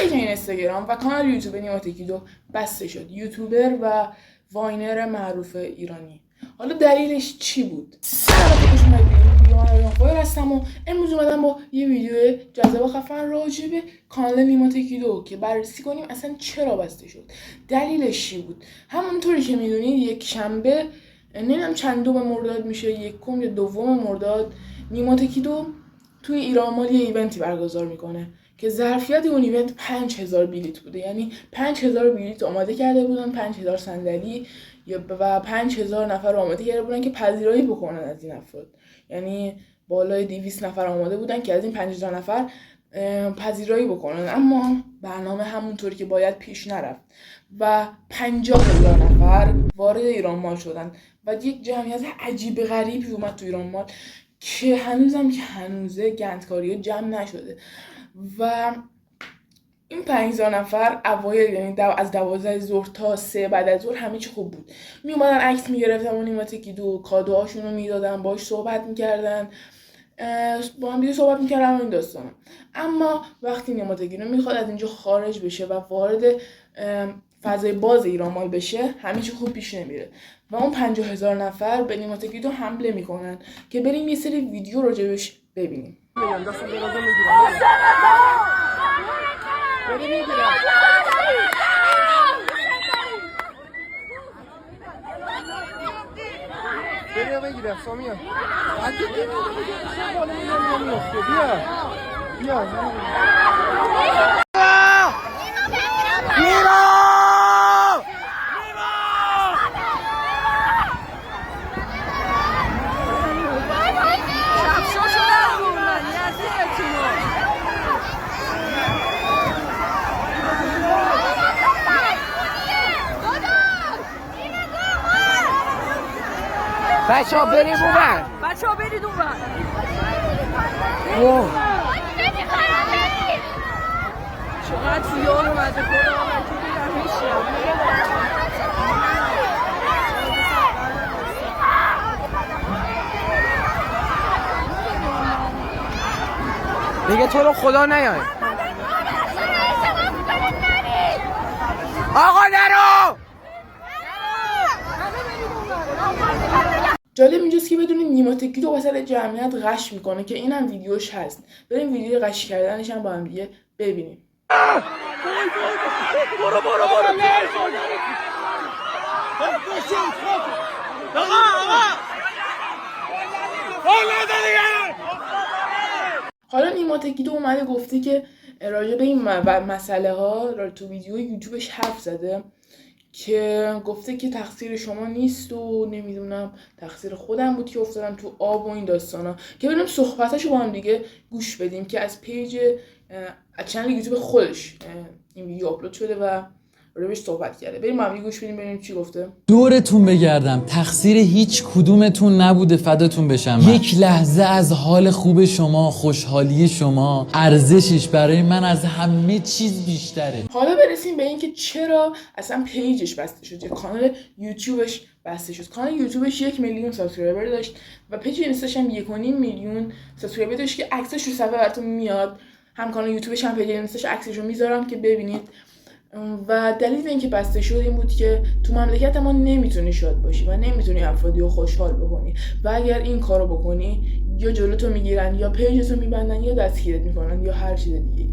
که این اینستاگرام و کانال یوتیوب نیما تکیدو بسته شد، یوتیوبر و واینر معروف ایرانی. حالا دلیلش چی بود؟ من هستم و امروز اومدم با یه ویدیو جذاب و خفن راجع به کانال نیما تکیدو که بررسی کنیم اصلا چرا بسته شد، دلیلش چی بود. همونطوری که میدونید یک شنبه نمیدونم چندم مرداد میشه، یکم یا دوم مرداد، نیما تکیدو توی ایران مال یه ایونتی برگزار میکنه که ظرفیت اون ایونت 5000 بلیت بوده. یعنی 5000 بلیت آماده کرده بودن، 5000 صندلی و 5000 نفر آماده کرده بودن که پذیرایی بکنن از این افراد. یعنی بالای 200 نفر آماده بودن که از این 5000 نفر پذیرایی بکنن، اما برنامه همونطوری که باید پیش نرفت و 50000 نفر وارد ایران مال شدن و یک جمعیت عجیب غریبی اومد تو ایران مال که هنوزه گندکاری جمع نشده. و این 5000 نفر اوایل، یعنی از 12 ظهر تا 3 بعد از ظهر همه چی خوب بود، می اومدن عکس میگرفتن و نیما تکیدو کادوهاشون رو میدادن، باهاش صحبت میکردن، با هم دیگه صحبت میکردن و این داستانا. اما وقتی نیما تکیدو میخواد از اینجا خارج بشه و وارد فضای باز ایران مال بشه، همه چی خوب پیش نمیره و اون 50000 نفر به نیما تکیدو حمله میکنن که بریم یه سری ویدیو راجبش ببینیم. بریم بگیرم سامیا. بیا. بچه‌ها بریم اونور. بچه‌ها برید اونور. چقدر سیاه اومده خدا دیگه تو رو خدا نیای. آقا نرو. جالب اینجاست که بدونیم نیما تکیدو وسط جمعیت غش میکنه که اینم ویدیوش هست. بریم ویدیو غش کردنش هم با هم دیگه ببینیم. برو حالا نیما تکیدو اومده گفته که راجع به این مسئله ها تو ویدیو یوتیوبش حرف زده که گفته که تقصیر شما نیست و نمیدونم تقصیر خودم بود که افتادم تو آب و این داستانا، که بریم صحبتاشو با هم دیگه گوش بدیم که از پیج چنل یوتیوب خودش این ویدیو آپلود شده و روش صحبت کرده. بریم با هم گوش بدیم ببینیم چی گفته. دورتون بگردم، تقصیر هیچ کدومتون نبوده، فداتون بشم. یک لحظه از حال خوب شما، خوشحالی شما ارزشش برای من از همه چیز بیشتره. حالا برسیم به این که چرا اصلا پیجش بسته شد، کانال یوتیوبش بسته شد. کانال یوتیوبش 1 میلیون سابسکرایبر داشت و پیج اینستاش هم 1.5 میلیون سابسکرایبر داشت که عکسش رو صفحه براتون میاد. هم کانال یوتیوبش هم پیج اینستاش عکسش رو میذارم که ببینید. و دلیل اینکه بسته شد این بود که تو مملکت ما نمیتونی شاد باشی و نمیتونی افرادی رو خوشحال بکنی و اگر این کارو بکنی یا جلوتو میگیرن یا پیجتو میبندن یا دستگیرت میکنن یا هر چیز دیگه.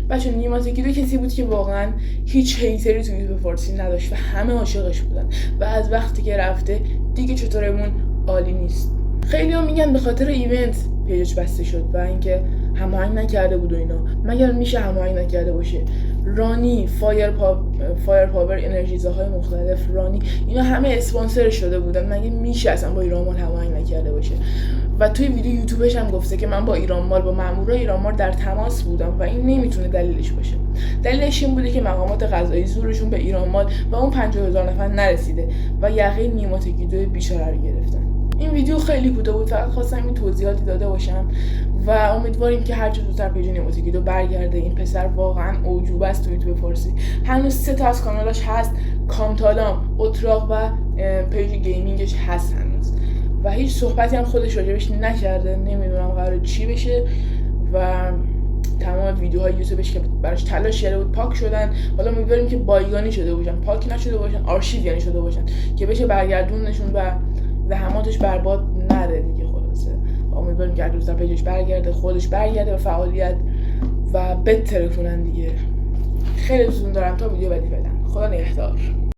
بچه نیما تکیدو کسی بود که واقعا هیچ هیتری تو یوتیوب فارسی نداشت و همه عاشقش بودن و از وقتی که رفته دیگه چطورمون عالی نیست. خیلی ها میگن به خاطر ایونت پیجش بسته شد و اینکه هماهنگ نکرده بود و اینا. مگر میشه هماهنگ نکرده باشه؟ رانی، فایر پاور، انرژیزاهای مختلف، رانی، اینا همه اسپانسر شده بودن. مگه میشه اصلا با ایران مال هماهنگ نکرده باشه؟ و توی ویدیو یوتیوبش هم گفته که من با ایران مال، با مامورای ایران مال در تماس بودم و این نمیتونه دلیلش باشه. دلیلش این بوده که مقامات قضایی زورشون به ایران مال و اون 50000 نفر نرسیده و یقه نیما تکیدو بیچاره رو گرفتن. این ویدیو خیلی کوتاه بود، فقط خواستم این توضیحاتی داده باشم و امیدواریم که هر چه زودتر پیج نیما تکیدو برگرده. این پسر واقعا اعجوبه است تو یوتیوب فارسی. هنوز 3 تا از کانالاش هست، کامتالام، اتراق و پیج گیمینگش هست هنوز و هیچ صحبتی هم خودش راجبش نکرده. نمیدونم قراره چی بشه و تمام ویدیوهای یوتیوبش که براش تلاش کرده بود پاک شدن. حالا امیدواریم که بایگانی شده باشن، پاک نشده باشن، آرشیو یعنی شده باشن که بشه برگردونشون و زحماتش برباد نره دیگه. خلاصه امیدواریم که عروس پیجش برگرده، خودش برگرده به فعالیت و بترکونن دیگه. خیلی دوستون دارم. تا ویدیو بعدی فعلا خدا نگهدار.